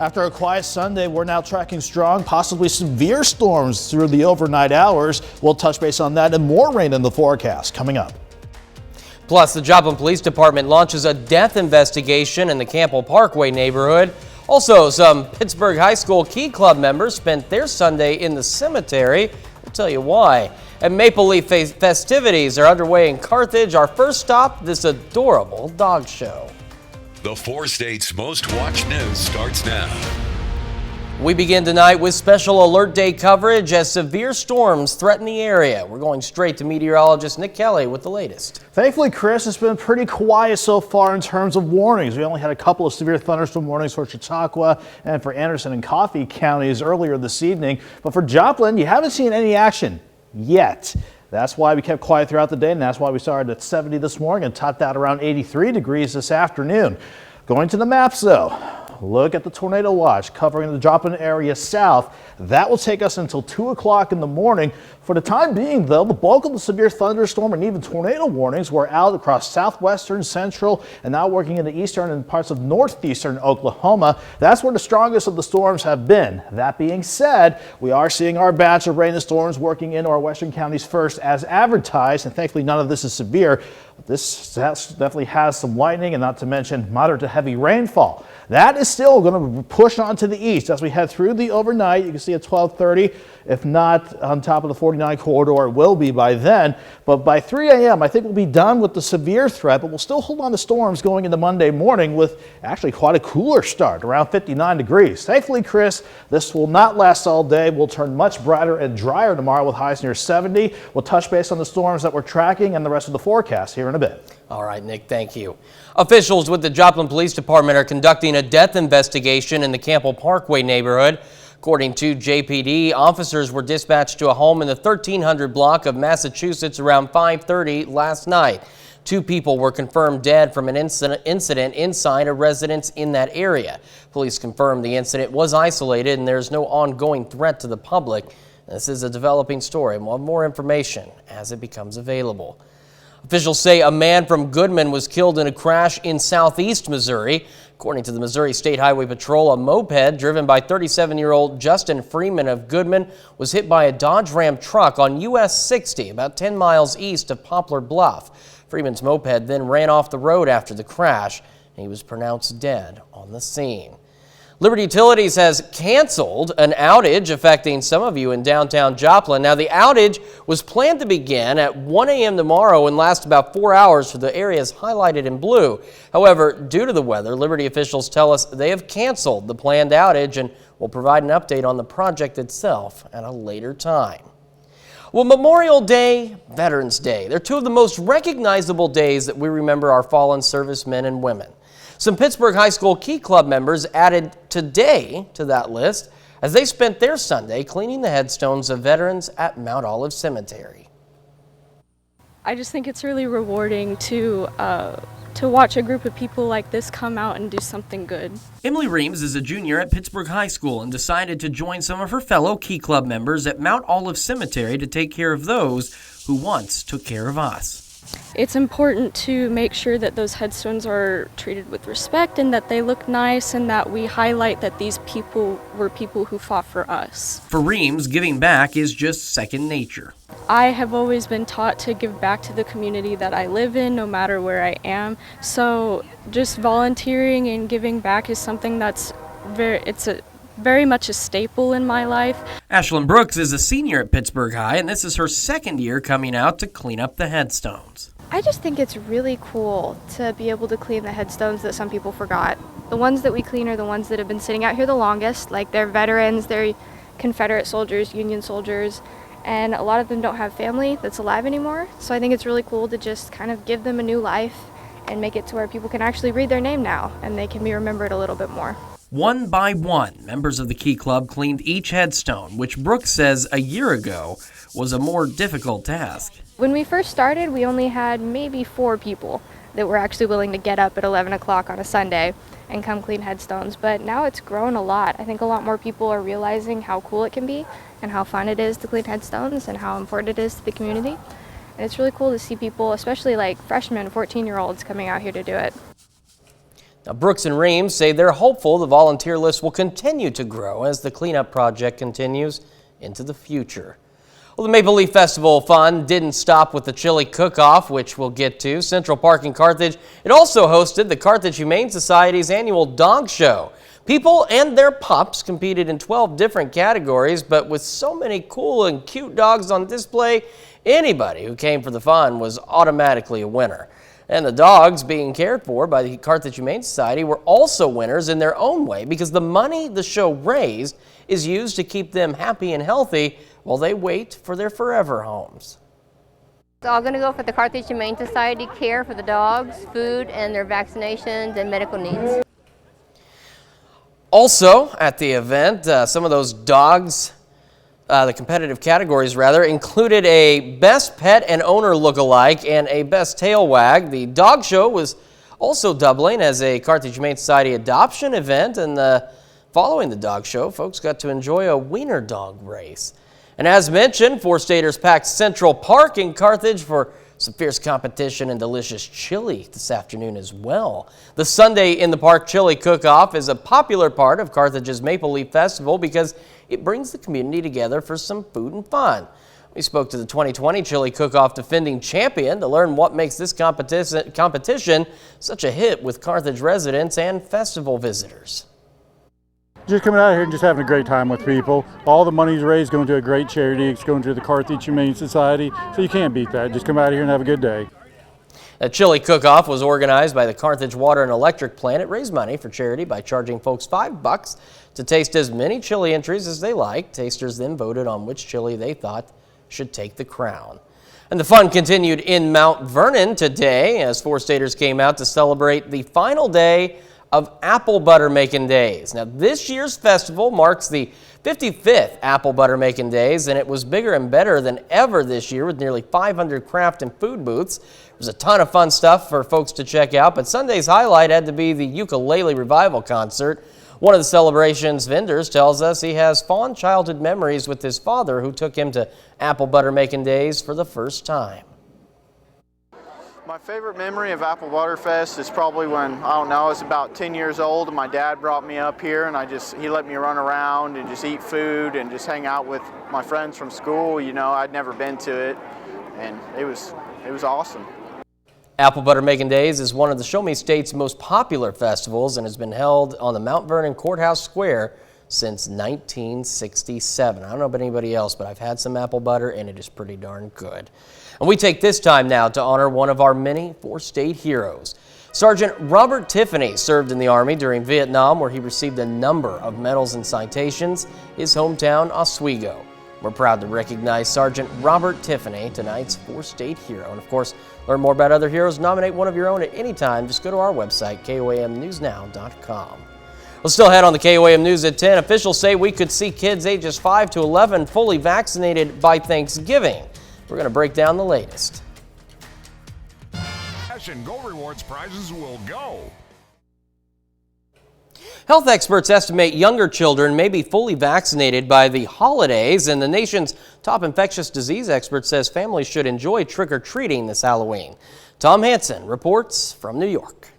After a quiet Sunday, we're now tracking strong, possibly severe storms through the overnight hours. We'll touch base on that and more rain in the forecast coming up. Plus, the Joplin Police Department launches a death investigation in the Campbell Parkway neighborhood. Also, some Pittsburgh High School Key Club members spent their Sunday in the cemetery. We'll tell you why. And Maple Leaf festivities are underway in Carthage. Our first stop, this adorable dog show. The 4 states' most watched news starts now. We begin tonight with special alert day coverage as severe storms threaten the area. We're going straight to meteorologist Nick Kelly with the latest. Thankfully, Chris, it's been pretty quiet so far in terms of warnings. We only had a couple of severe thunderstorm warnings for Chautauqua and for Anderson and Coffee counties earlier this evening. But for Joplin, you haven't seen any action yet. That's why we kept quiet throughout the day, and that's why we started at 70 this morning and topped out around 83 degrees this afternoon. Going to the maps, though. Look at the tornado watch covering the Joplin area south. That will take us until 2 o'clock in the morning. For the time being, though, the bulk of the severe thunderstorm and even tornado warnings were out across southwestern, central, and now working in the eastern and parts of northeastern Oklahoma. That's where the strongest of the storms have been. That being said, we are seeing our batch of rain and storms working into our western counties first as advertised, and thankfully none of this is severe. This definitely has some lightning and not to mention moderate to heavy rainfall. That is still going to push on to the east as we head through the overnight. You can see at 12:30, if not on top of the 49 corridor, it will be by then. But by 3 a.m., I think we'll be done with the severe threat, but we'll still hold on to storms going into Monday morning with actually quite a cooler start, around 59 degrees. Thankfully, Chris, this will not last all day. We'll turn much brighter and drier tomorrow with highs near 70. We'll touch base on the storms that we're tracking and the rest of the forecast here in a bit. All right, Nick, thank you. Officials with the Joplin Police Department are conducting a death investigation in the Campbell Parkway neighborhood. According to JPD, officers were dispatched to a home in the 1300 block of Massachusetts around 5:30 last night. 2 people were confirmed dead from an incident inside a residence in that area. Police confirmed the incident was isolated and there's no ongoing threat to the public. This is a developing story, and we'll have more information as it becomes available. Officials say a man from Goodman was killed in a crash in southeast Missouri. According to the Missouri State Highway Patrol, a moped driven by 37-year-old Justin Freeman of Goodman was hit by a Dodge Ram truck on US 60, about 10 miles east of Poplar Bluff. Freeman's moped then ran off the road after the crash, and he was pronounced dead on the scene. Liberty Utilities has canceled an outage affecting some of you in downtown Joplin. Now, the outage was planned to begin at 1 a.m. tomorrow and last about 4 hours for the areas highlighted in blue. However, due to the weather, Liberty officials tell us they have canceled the planned outage and will provide an update on the project itself at a later time. Well, Memorial Day, Veterans Day, they're 2 of the most recognizable days that we remember our fallen servicemen and women. Some Pittsburgh High School Key Club members added today to that list as they spent their Sunday cleaning the headstones of veterans at Mount Olive Cemetery. I just think it's really rewarding to watch a group of people like this come out and do something good. Emily Reams is a junior at Pittsburgh High School and decided to join some of her fellow Key Club members at Mount Olive Cemetery to take care of those who once took care of us. It's important to make sure that those headstones are treated with respect and that they look nice and that we highlight that these people were people who fought for us. For Reams, giving back is just second nature. I have always been taught to give back to the community that I live in, no matter where I am. So just volunteering and giving back is something that's very much a staple in my life. Ashlyn Brooks is a senior at Pittsburgh High, and this is her second year coming out to clean up the headstones. I just think it's really cool to be able to clean the headstones that some people forgot. The ones that we clean are the ones that have been sitting out here the longest, like they're veterans, they're Confederate soldiers, Union soldiers, and a lot of them don't have family that's alive anymore. So I think it's really cool to just kind of give them a new life and make it to where people can actually read their name now and they can be remembered a little bit more. One by one, members of the Key Club cleaned each headstone, which Brooks says a year ago was a more difficult task. When we first started, we only had maybe 4 people that were actually willing to get up at 11 o'clock on a Sunday and come clean headstones, but now it's grown a lot. I think a lot more people are realizing how cool it can be and how fun it is to clean headstones and how important it is to the community. And it's really cool to see people, especially like freshmen, 14-year-olds, coming out here to do it. Now, Brooks and Reams say they're hopeful the volunteer list will continue to grow as the cleanup project continues into the future. Well, the Maple Leaf Festival fun didn't stop with the chili cook-off, which we'll get to. Central Park in Carthage, it also hosted the Carthage Humane Society's annual dog show. People and their pups competed in 12 different categories, but with so many cool and cute dogs on display, anybody who came for the fun was automatically a winner. And the dogs being cared for by the Carthage Humane Society were also winners in their own way because the money the show raised is used to keep them happy and healthy while they wait for their forever homes. It's all going to go for the Carthage Humane Society care for the dogs, food, and their vaccinations and medical needs. Also at the event, some of those dogs, the competitive categories rather, included a best pet and owner look-alike and a best tail wag. The dog show was also doubling as a Carthage Humane Society adoption event, and following the dog show, folks got to enjoy a wiener dog race. And as mentioned, four-staters packed Central Park in Carthage for some fierce competition and delicious chili this afternoon as well. The Sunday in the Park Chili Cook-Off is a popular part of Carthage's Maple Leaf Festival because it brings the community together for some food and fun. We spoke to the 2020 Chili Cook-Off defending champion to learn what makes this competition such a hit with Carthage residents and festival visitors. Just coming out here and just having a great time with people. All the money's raised going to a great charity. It's going to the Carthage Humane Society, so you can't beat that. Just come out here and have a good day. A chili cook-off was organized by the Carthage Water and Electric Plant. It raised money for charity by charging folks $5 to taste as many chili entries as they like. Tasters then voted on which chili they thought should take the crown. And the fun continued in Mount Vernon today as four-staters came out to celebrate the final day of apple butter making days. Now, this year's festival marks the 55th apple butter making days, and it was bigger and better than ever this year with nearly 500 craft and food booths. There was a ton of fun stuff for folks to check out, but Sunday's highlight had to be the ukulele revival concert. One of the celebration's vendors tells us he has fond childhood memories with his father who took him to apple butter making days for the first time. My favorite memory of Apple Butter Fest is probably when, I don't know, I was about 10 years old and my dad brought me up here and he let me run around and just eat food and just hang out with my friends from school. You know, I'd never been to it and it was awesome. Apple Butter Making Days is one of the Show Me State's most popular festivals and has been held on the Mount Vernon Courthouse Square since 1967. I don't know about anybody else, but I've had some apple butter and it is pretty darn good. And we take this time now to honor one of our many four-state heroes. Sergeant Robert Tiffany served in the Army during Vietnam, where he received a number of medals and citations. His hometown, Oswego. We're proud to recognize Sergeant Robert Tiffany, tonight's four-state hero. And of course, learn more about other heroes. Nominate one of your own at any time. Just go to our website, KOAMNewsNow.com. We'll still head on the KOAM News at 10. Officials say we could see kids ages 5 to 11 fully vaccinated by Thanksgiving. We're going to break down the latest. Cash and Go Rewards prizes will go. Health experts estimate younger children may be fully vaccinated by the holidays, and the nation's top infectious disease expert says families should enjoy trick-or-treating this Halloween. Tom Hansen reports from New York.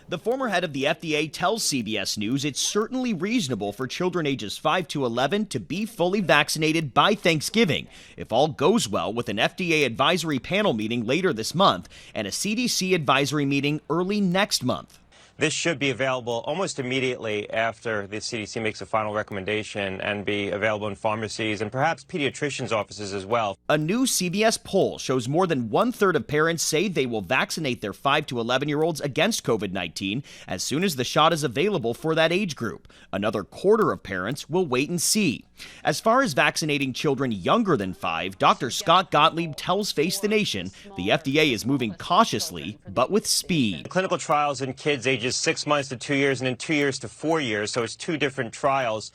The former head of the FDA tells CBS News it's certainly reasonable for children ages 5 to 11 to be fully vaccinated by Thanksgiving if all goes well with an FDA advisory panel meeting later this month and a CDC advisory meeting early next month. This should be available almost immediately after the CDC makes a final recommendation and be available in pharmacies and perhaps pediatricians' offices as well. A new CBS poll shows more than 1/3 of parents say they will vaccinate their 5 to 11-year-olds against COVID-19 as soon as the shot is available for that age group. Another quarter of parents will wait and see. As far as vaccinating children younger than 5, Dr. Scott Gottlieb tells Face the Nation the FDA is moving cautiously but with speed. Clinical trials in kids ages 6 months to 2 years and then 2 years to 4 years, so it's two different trials,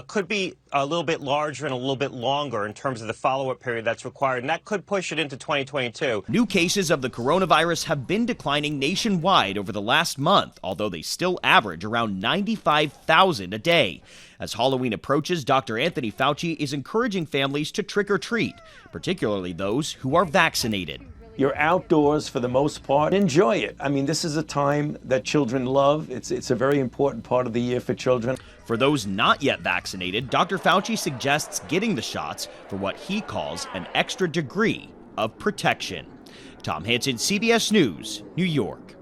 could be a little bit larger and a little bit longer in terms of the follow-up period that's required, and that could push it into 2022. New cases of the coronavirus have been declining nationwide over the last month, although they still average around 95,000 a day. As Halloween approaches, Dr. Anthony Fauci is encouraging families to trick or treat, particularly those who are vaccinated. You're outdoors for the most part. Enjoy it. I mean, this is a time that children love. It's a very important part of the year for children. For those not yet vaccinated, Dr. Fauci suggests getting the shots for what he calls an extra degree of protection. Tom Hansen, CBS News, New York.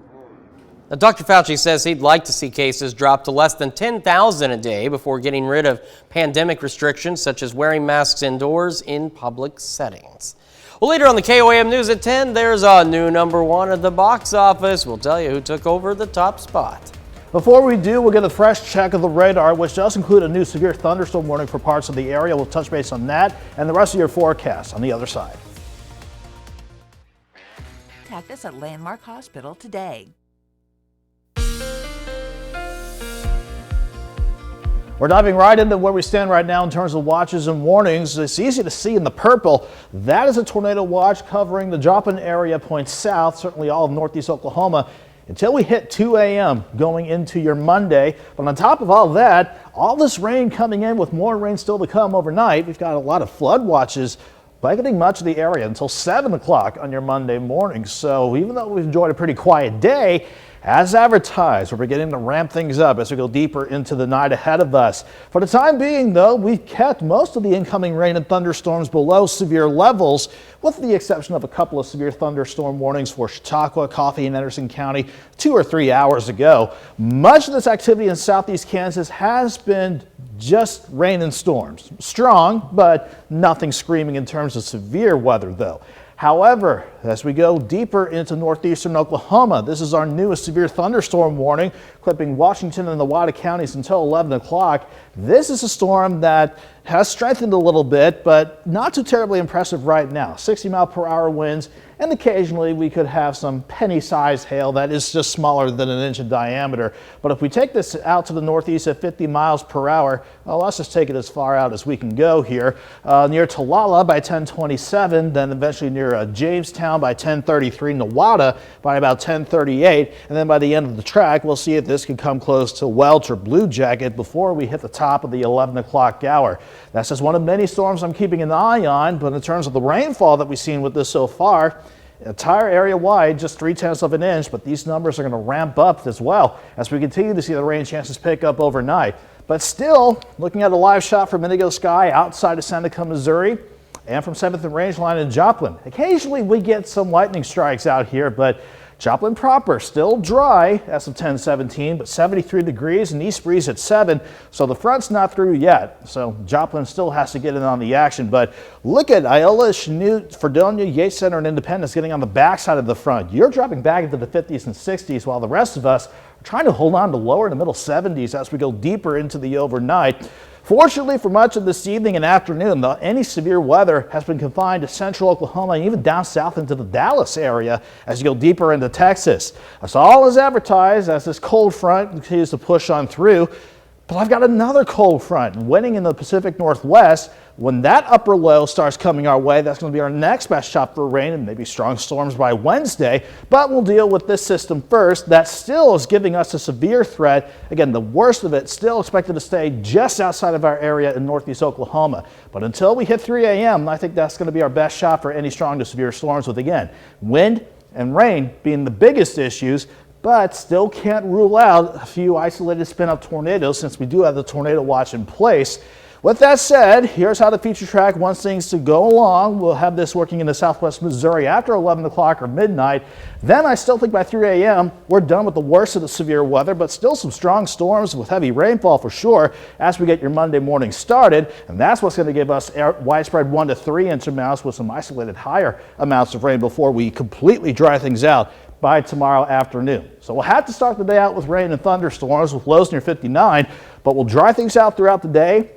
Now, Dr. Fauci says he'd like to see cases drop to less than 10,000 a day before getting rid of pandemic restrictions such as wearing masks indoors in public settings. Well, later on the KOAM News at 10, there's a new #1 at the box office. We'll tell you who took over the top spot. Before we do, we'll get a fresh check of the radar, which does include a new severe thunderstorm warning for parts of the area. We'll touch base on that and the rest of your forecast on the other side. Contact us at Landmark Hospital today. We're diving right into where we stand right now in terms of watches and warnings. It's easy to see in the purple. That is a tornado watch covering the Joplin area points south, certainly all of northeast Oklahoma, until we hit 2 a.m. going into your Monday. But on top of all that, all this rain coming in with more rain still to come overnight. We've got a lot of flood watches blanketing much of the area until 7 o'clock on your Monday morning. So even though we've enjoyed a pretty quiet day, as advertised, we're beginning to ramp things up as we go deeper into the night ahead of us. For the time being, though, we've kept most of the incoming rain and thunderstorms below severe levels, with the exception of a couple of severe thunderstorm warnings for Chautauqua, Coffee, and Anderson County 2 or 3 hours ago. Much of this activity in southeast Kansas has been just rain and storms. Strong, but nothing screaming in terms of severe weather, though. However, as we go deeper into northeastern Oklahoma, this is our newest severe thunderstorm warning, clipping Washington and the Nevada counties until 11 o'clock. This is a storm that has strengthened a little bit, but not too terribly impressive right now. 60-mile-per-hour winds, and occasionally we could have some penny-sized hail that is just smaller than an inch in diameter. But if we take this out to the northeast at 50 miles per hour, well, let's just take it as far out as we can go here. Near Talala by 10:27, then eventually near Jamestown by 10:33, Newada by about 10:38, and then by the end of the track, we'll see if this can come close to Welch or Blue Jacket before we hit the top of the 11 o'clock hour. That's just one of many storms I'm keeping an eye on, but in terms of the rainfall that we've seen with this so far, entire area wide, just 0.3 of an inch, but these numbers are going to ramp up as well as we continue to see the rain chances pick up overnight. But still, looking at a live shot from Indigo Sky outside of Seneca, Missouri, and from 7th and Rangeline in Joplin. Occasionally we get some lightning strikes out here, but Joplin proper still dry as of 10:17, but 73 degrees and east breeze at 7, so the front's not through yet. So Joplin still has to get in on the action, but look at Iola, Chanute, Fredonia, Yates Center, and Independence getting on the backside of the front. You're dropping back into the 50s and 60s, while the rest of us are trying to hold on to lower in the middle 70s as we go deeper into the overnight. Fortunately, for much of this evening and afternoon, any severe weather has been confined to central Oklahoma and even down south into the Dallas area as you go deeper into Texas. That's all as advertised as this cold front continues to push on through. But I've got another cold front winning in the Pacific Northwest. When that upper low starts coming our way, that's going to be our next best shot for rain and maybe strong storms by Wednesday. But we'll deal with this system first. That still is giving us a severe threat. Again, the worst of it still expected to stay just outside of our area in northeast Oklahoma. But until we hit 3 a.m., I think that's going to be our best shot for any strong to severe storms, with, again, wind and rain being the biggest issues. But still can't rule out a few isolated spin-up tornadoes since we do have the tornado watch in place. With that said, here's how the feature track wants things to go along. We'll have this working into southwest Missouri after 11 o'clock or midnight. Then I still think by 3 a.m. we're done with the worst of the severe weather, but still some strong storms with heavy rainfall for sure as we get your Monday morning started. And that's what's going to give us widespread 1 to 3 inch amounts with some isolated higher amounts of rain before we completely dry things out by tomorrow afternoon. So we'll have to start the day out with rain and thunderstorms with lows near 59, but we'll dry things out throughout the day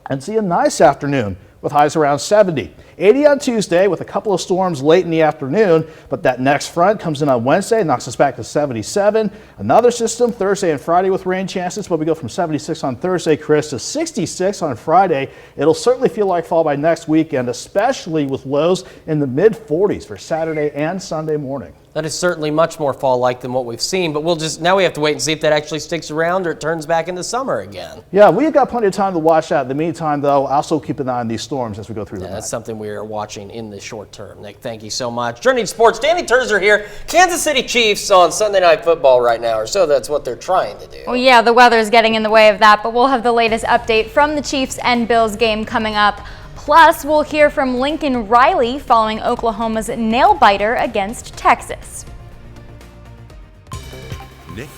and see a nice afternoon with highs around 70. 80 on Tuesday with a couple of storms late in the afternoon, but that next front comes in on Wednesday, knocks us back to 77. Another system Thursday and Friday with rain chances, but we go from 76 on Thursday, Chris, to 66 on Friday. It'll certainly feel like fall by next weekend, especially with lows in the mid 40s for Saturday and Sunday morning. That is certainly much more fall-like than what we've seen, but now we have to wait and see if that actually sticks around or it turns back into summer again. Yeah, we've got plenty of time to watch that. In the meantime, though, also keep an eye on these storms as we go through the night. That's something we are watching in the short term. Nick, thank you so much. Journey to Sports, Danny Terzer here. Kansas City Chiefs on Sunday Night Football right now, or so that's what they're trying to do. Well, yeah, the weather's getting in the way of that, but we'll have the latest update from the Chiefs and Bills game coming up. Plus, we'll hear from Lincoln Riley following Oklahoma's nail-biter against Texas. Nick.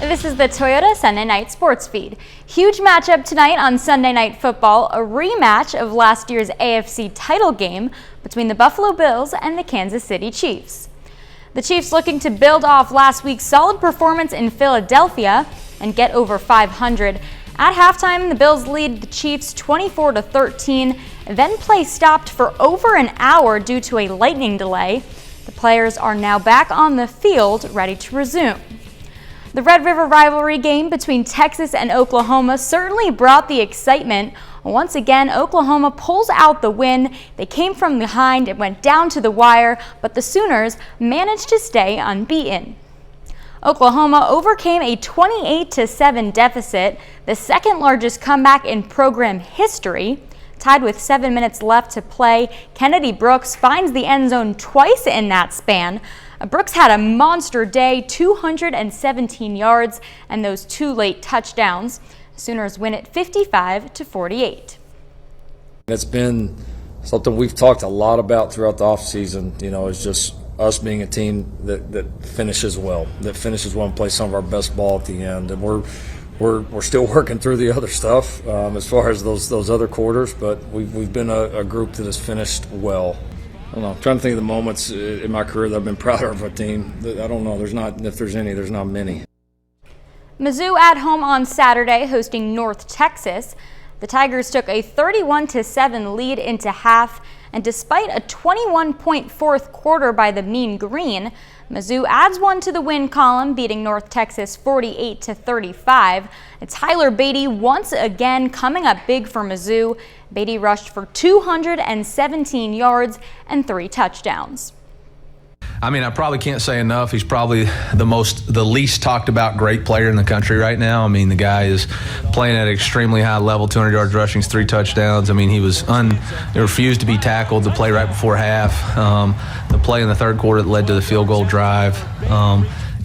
This is the Toyota Sunday Night Sports Feed. Huge matchup tonight on Sunday Night Football, a rematch of last year's AFC title game between the Buffalo Bills and the Kansas City Chiefs. The Chiefs looking to build off last week's solid performance in Philadelphia and get over 500. At halftime, the Bills lead the Chiefs 24-13, then play stopped for over an hour due to a lightning delay. The players are now back on the field, ready to resume. The Red River rivalry game between Texas and Oklahoma certainly brought the excitement. Once again, Oklahoma pulls out the win. They came from behind, it went down to the wire, but the Sooners managed to stay unbeaten. Oklahoma overcame a 28-7 deficit, the second largest comeback in program history. Tied with 7 minutes left to play, Kennedy Brooks finds the end zone twice in that span. Brooks had a monster day, 217 yards, and those 2 late touchdowns. Sooners win it 55-48. It's been something we've talked a lot about throughout the offseason. You know, it's just us being a team that finishes well, and plays some of our best ball at the end. And we're still working through the other stuff as far as those other quarters, but we've been a group that has finished well. I don't know. I'm trying to think of the moments in my career that I've been prouder of a team. I don't know. There's not many. Mizzou at home on Saturday hosting North Texas. The Tigers took a 31-7 lead into half, and despite a 21-point fourth quarter by the Mean Green, Mizzou adds one to the win column, beating North Texas 48-35. Tyler Beatty once again coming up big for Mizzou. Beatty rushed for 217 yards and 3 touchdowns. I mean, I probably can't say enough. He's probably the least talked about great player in the country right now. I mean, the guy is playing at an extremely high level, 200 yards rushing, 3 touchdowns. I mean, he refused to be tackled the play right before half. The play in the third quarter that led to the field goal drive.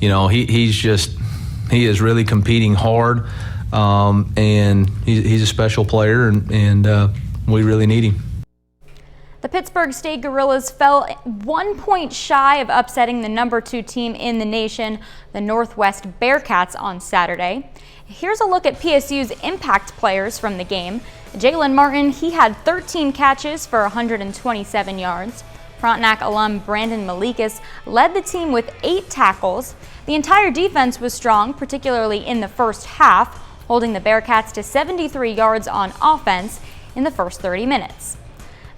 You know, he is really competing hard, and he's a special player, and we really need him. The Pittsburgh State Gorillas fell 1 point shy of upsetting the number 2 team in the nation, the Northwest Bearcats, on Saturday. Here's a look at PSU's impact players from the game. Jalen Martin, he had 13 catches for 127 yards. Frontenac alum Brandon Malikas led the team with 8 tackles. The entire defense was strong, particularly in the first half, holding the Bearcats to 73 yards on offense in the first 30 minutes.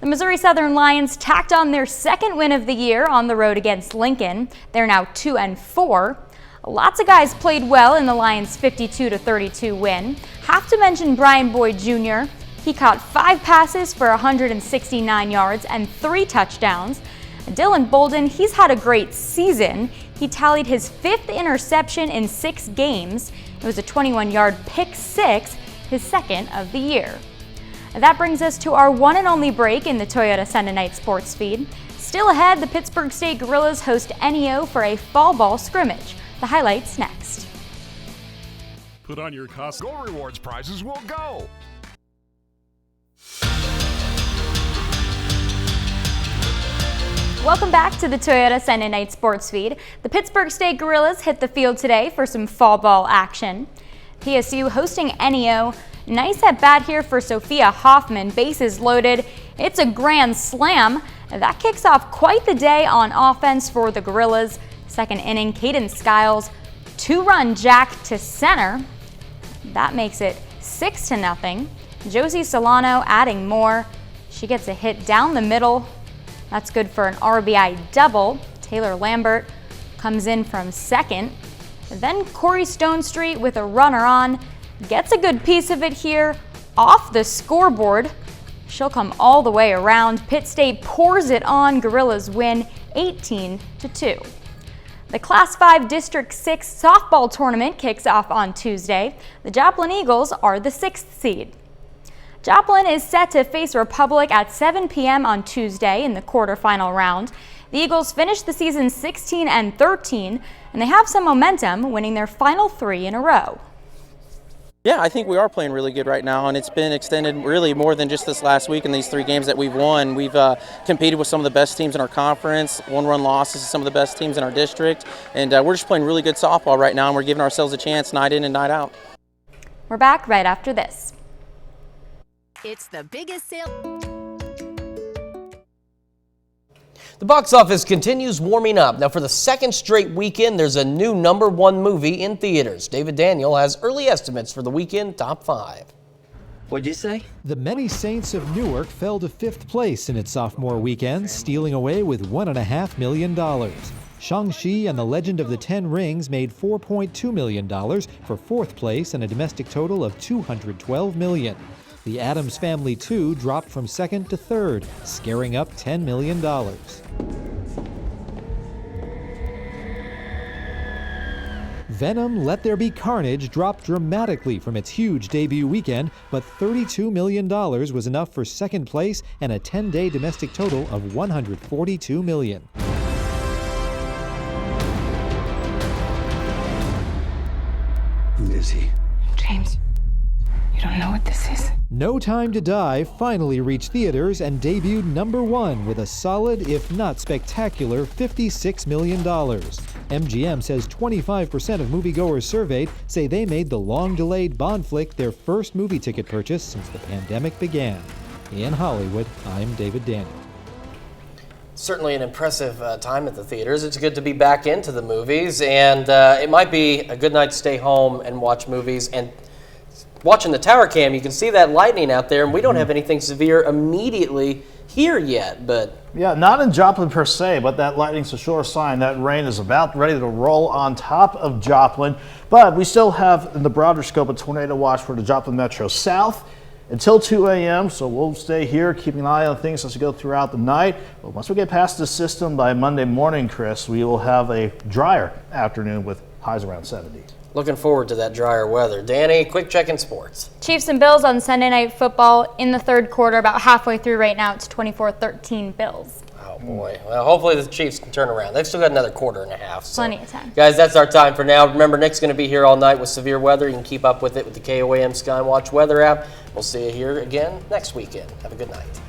The Missouri Southern Lions tacked on their second win of the year on the road against Lincoln. They're now 2-4. Lots of guys played well in the Lions' 52-32 win. Have to mention Brian Boyd Jr. He caught 5 passes for 169 yards and 3 touchdowns. Dylan Bolden, he's had a great season. He tallied his 5th interception in 6 games. It was a 21-yard pick 6, his second of the year. That brings us to our one and only break in the Toyota Sunday Night Sports Feed. Still ahead, the Pittsburgh State Gorillas host NEO for a fall ball scrimmage. The highlights next. Put on your Costco Rewards prizes will go. Welcome back to the Toyota Sunday Night Sports Feed. The Pittsburgh State Gorillas hit the field today for some fall ball action. PSU hosting NEO. Nice at bat here for Sophia Hoffman, bases loaded. It's a grand slam. That kicks off quite the day on offense for the Gorillas. Second inning, Caden Skiles, 2-run jack to center. That makes it 6-0. Josie Solano adding more. She gets a hit down the middle. That's good for an RBI double. Taylor Lambert comes in from second. Then Corey Stonestreet with a runner on. Gets a good piece of it here off the scoreboard. She'll come all the way around. Pitt State pours it on. Gorillas win 18-2. The Class 5 District 6 softball tournament kicks off on Tuesday. The Joplin Eagles are the 6th seed. Joplin is set to face Republic at 7 p.m. on Tuesday in the quarterfinal round. The Eagles finished the season 16-13, and they have some momentum, winning their final 3 in a row. Yeah, I think we are playing really good right now, and it's been extended really more than just this last week and these 3 games that we've won. We've competed with some of the best teams in our conference, one-run losses to some of the best teams in our district, and we're just playing really good softball right now, and we're giving ourselves a chance night in and night out. We're back right after this. It's the biggest sale. The box office continues warming up. Now, for the second straight weekend, there's a new #1 movie in theaters. David Daniel has early estimates for the weekend top 5. What'd you say? The Many Saints of Newark fell to 5th place in its sophomore weekend, stealing away with $1.5 million. Shang-Chi and the Legend of the Ten Rings made $4.2 million for 4th place and a domestic total of $212 million. The Addams Family 2 dropped from 2nd to 3rd, scaring up $10 million. Venom: Let There Be Carnage dropped dramatically from its huge debut weekend, but $32 million was enough for 2nd place and a 10-day domestic total of $142 million. Who is he? James, you don't know what this is? No Time to Die finally reached theaters and debuted #1 with a solid, if not spectacular, $56 million. MGM says 25% of moviegoers surveyed say they made the long-delayed Bond flick their first movie ticket purchase since the pandemic began. In Hollywood, I'm David Daniel. Certainly an impressive time at the theaters. It's good to be back into the movies, and it might be a good night to stay home and watch movies. And watching the tower cam, you can see that lightning out there, and we don't have anything severe immediately here yet, but... Yeah, not in Joplin per se, but that lightning's a sure sign that rain is about ready to roll on top of Joplin. But we still have, in the broader scope, a tornado watch for the Joplin Metro South until 2 a.m., so we'll stay here, keeping an eye on things as we go throughout the night. But once we get past the system by Monday morning, Chris, we will have a drier afternoon with highs around 70. Looking forward to that drier weather. Danny, quick check in sports. Chiefs and Bills on Sunday Night Football in the 3rd quarter. About halfway through right now, it's 24-13 Bills. Oh, boy. Well, hopefully the Chiefs can turn around. They've still got another quarter and a half. So. Plenty of time. Guys, that's our time for now. Remember, Nick's going to be here all night with severe weather. You can keep up with it with the KOAM Skywatch weather app. We'll see you here again next weekend. Have a good night.